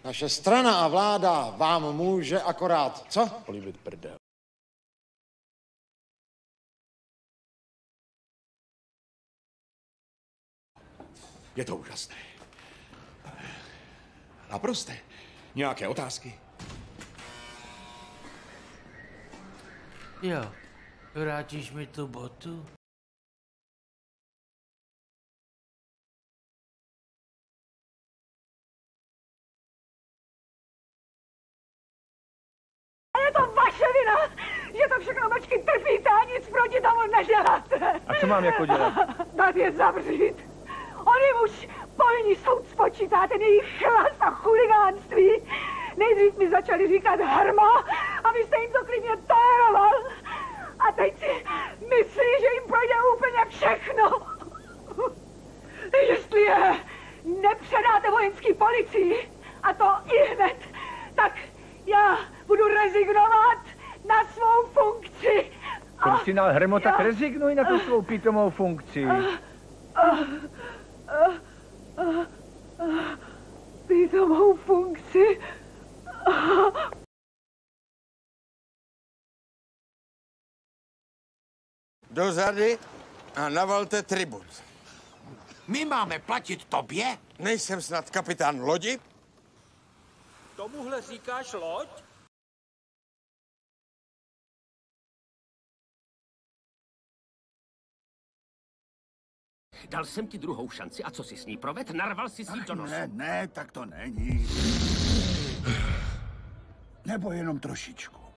Naše strana a vláda vám může akorát, co? Políbit prdel. Je to úžasné. Naprosté. Nějaké otázky? Jo, vrátíš mi tu botu? Je to vaše vina, že to všechno mlčky trpíte a nic proti tomu neděláte. A co mám jako dělat? Dát je zavřít. On jim už povinný soud spočítá ten jejich chlast a chuligánství. Nejdřív mi začali říkat harma a vy jste jim to klidně toleroval. A teď si myslí, že jim projde úplně všechno. Jestli je nepředáte vojenský policii, a to i hned, tak já budu rezignovat na svou funkci. Kardinál Hrmo, tak rezignuj na tu svou pitomou funkci. Pitomou funkci? Do zady a navalte tribut. My máme platit tobě? Nejsem snad kapitán lodi? Tomuhle říkáš loď? Dal jsem ti druhou šanci a co jsi s ní proved? Narval jsi si do nosu. Ne, tak to není. Nebo jenom trošičku.